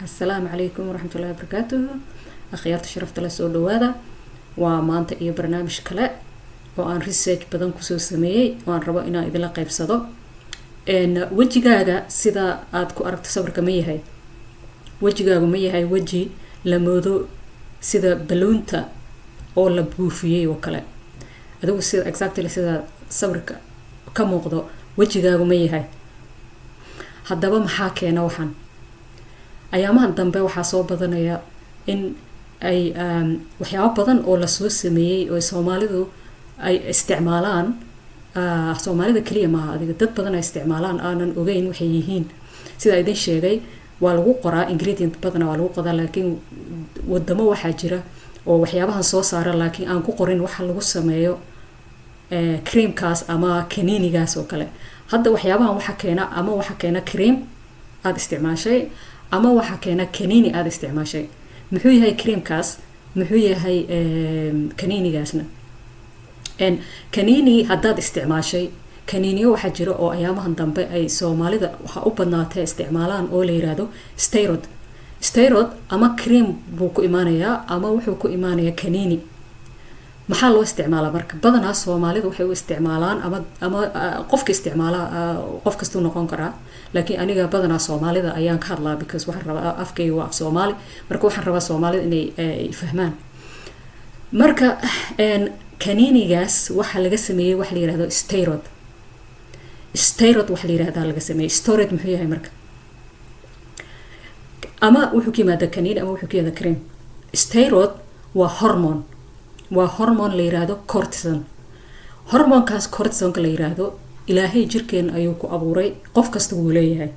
السلام عليكم ورحمة الله وبركاته. أخيارت شرفت الله سؤال هذا ومانت إيه برنامج كلاء وأن ريسيرش بدن كسو سمية وأن ربا إنا إذا لقيب صدق إن وجهها سيدا أدكو أركت صبر كمية هاي وجهها مية هاي وجهي لموضوع سيدا بلونتا أو لبوفيه وكلاء هذا هو سيدا exactly سيدا صبر كموقضو وجهها مية هاي هذا بمحاكي نوحا ayaamahan dambe waxaa soo badanaya in ay waxyaabo badan oo la soo sameeyay oo Soomaalidu ay isticmaalaan Soomaalida kaliya ma adiga dad badan ay isticmaalaan aanan ogeyn waxay yihiin sida idin sheegay waa lagu qoraa ingredient badan waa lagu qodaa laakiin wadamo waxaa jira oo waxyaabahan soo saara laakiin aan ku qorin waxa lagu sameeyo cream kaas ama kaniinigaas oo kale hadda waxyaabahan waxa keena cream aad isticmaashay ama waxa keena kaniini aad isticmaashay muxuu yahay creamkaas muxuu yahay kaniinigaasna kaniini haddaad isticmaashay kaniiniyo waxa jira oo ayaamahan dambe ay Soomaalida waxa u badnaatay isticmaalaan oo la yiraahdo steroid ama cream buu ku imaanayaa ama wuxuu ku imaanayaa kaniini maxaa loo isticmaalaa marka badanaa Soomaalidu waxay u isticmaalaan ama qofka isticmaala qof kasto noqon karaa laakiin aniga badanaa Soomaalida ayaan ka hadlaa because waxaan rabaa afkayga waa Soomaali marka waxaan rabaa Soomaalida inay fahmaan marka kaniinigaas waxa laga sameeyay wax la yiraahdo steroid waxa la yiraahdaa laga sameeyay steroid muxuu yahay marka ama wuxuu ka yimaadaa kaniini ama wuxuu ka yimaadaa cream steroid waa hormone la yiraahdo cortisol hormonkaas cortisol la yiraahdo ilaahay jirkeen ayuu ku abuuray qof kasta uu leeyahay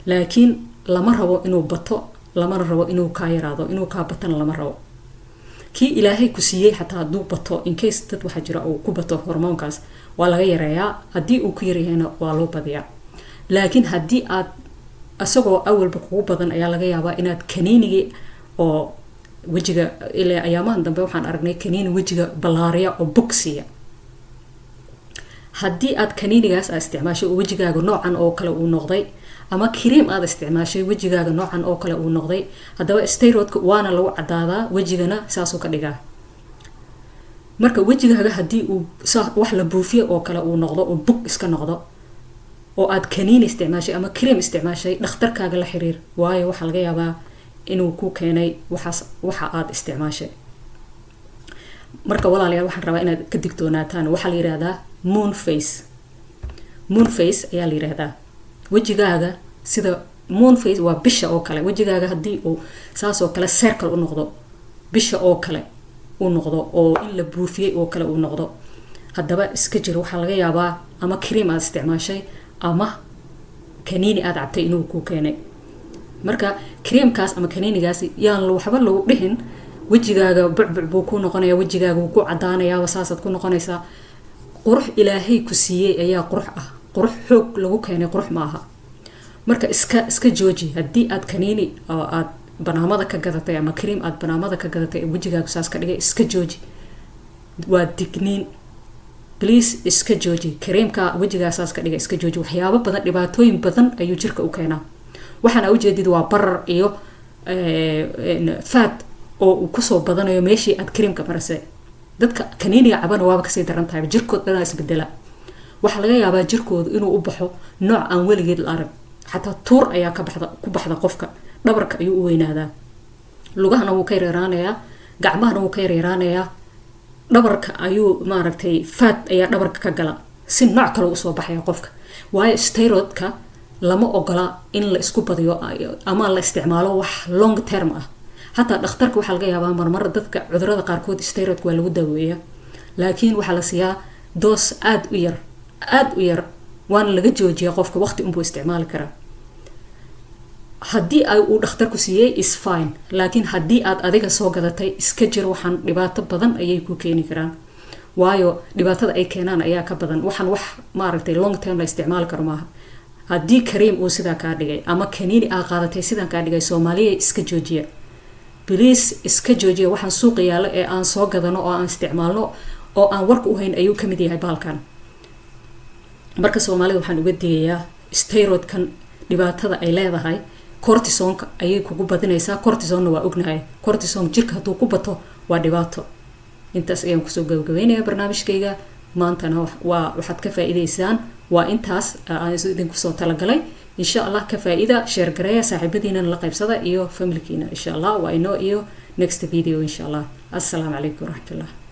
laakiin lama rabo inuu bato lama rabo inuu ka yaraado inuu ka batana lama rabo kii ilaahay ku siiyay xataa haduu bato in case dad waxa jira oo ku bato hormoonkaas waa laga yareeyaa hadii uu ku yarayna waa loo badiyaa laakiin hadii aad asagoo awalba kugu badan ayaa laga yaabaa inaad kaniinigi oo wajiga ilaa ayaamahan dambe waxaan aragnay kaniini wajiga balaariya oo boxiya hadii aad kaniinigaas isticmaashay wajigaaga noocan oo kale uu noqday ama cream aad isticmaashay wajigaaga noocan oo kale uu noqday hadaba steroidka waana lagu cadaadaa wajigana saasoo ka dhigaa marka wajigaaga hadii uu wax la buufiyo oo kale uu noqdo oo bug iska noqdo oo aad kaniini isticmaashay ama cream isticmaashay dhakhtarkaaga la xiriir waayo waxa laga yaabaa inuu ku keenay waxa aad isticmaashay marka walaalayaal waxaan rabaa inaad ka digtoonaataan waxa la yiraahdaa moon face ayaa la yiraahdaa wajigaaga sida moon face waa bisha oo kale wajigaaga hadii uu saas oo kale circle u noqdo bisha oo kale u noqdo oo in la buufiyay oo kale u noqdo hadaba iska jir waxa laga yaabaa ama cream aad isticmaashay ama kaniini aad cabtay inuu ku keenay marka creamkaas ama kaniinigaas yaan waxba lagu dhihin wajigaaga bucbuc buu ku noqonayaa wajigaaga uu ku cadaanayaa wasaasad ku noqonaysaa qurux ilaahay ku siiyay ayaa qurux xoog lagu keenay qurux maaha marka iska jooji hadii aad kaniini oo aad banaamada ka gadatay ama cream aad banaamada ka gadatay wajigaaga saas ka dhigay iska jooji waa digniin please iska jooji creamka wajigaaga saas ka dhigay iska jooji waxyaabo badan dhibaatooyin badan ayuu jirka u keenaa waxana u jeedid waa barar iyo fat oo ku soo badanayo meeshii aad creamka marsay dadka kaniiniga cabana waaba ka sii daran tahay jirkooda dhan isbedela waxa laga yaabaa jirkooda inuu u baxo nooc aan weligeed la arag xataa tuur ayaa ku baxda qofka dhabarka ayuu u weynaadaa lugahana wuu ka yareeraanayaa gacmahana wuu ka yareeraanayaa dhabarka ayuu maaragtay fat ayaa dhabarka ka gala si nooc kale u soo baxaya qofka waayo steroidka lama ogola in la isku badiyo ama la isticmaalo wax long term ah hatta dhakhtarka waxa laga yaabaa marmar dadka cudurada qaarkood steroidka waa lagu daweeyaa laakiin waxa la siiyaa doos aad u yar waan laga joojiyaa qofka waqti uu isticmaali kara hadii ay uu dhakhtarku siiyay is fine laakiin hadii aad adiga soo gadatay iska jir waxaan dhibaato badan ayay ku keeni karaan waayo dhibaatada ay keenaan ayaa ka badan waxaan wax maaragtay long term la isticmaali karo maaha hadii cream uu sida ka dhigay ama kaniini aad qaadatay sidan ka dhigay Soomaaliya iska joojiya please iska joojiya waxaan suuq yaalo ee aan soo gadano oo aan isticmaalno oo aan warka u hayn ayuu kamid yahay baalkan marka Soomaaliya waxaan uga digayaa steroidkan dhibaatada ay leedahay cortisonka ayay kugu badinaysaa cortisonna waa ognahay cortison jirka hadduu ku bato waa dhibaato intaas ayaan kusoo gabagabaynayaa barnaamijkayga maantana waxaad ka faa'iidaysaan waa intaas aan idinku soo talagalay insha Allah ka faa'iida share gareeya saaxiibadiina la qaybsada iyo familkiina insha Allah waa inoo iyo next video insha Allah assalamu alaykum warahmatullahi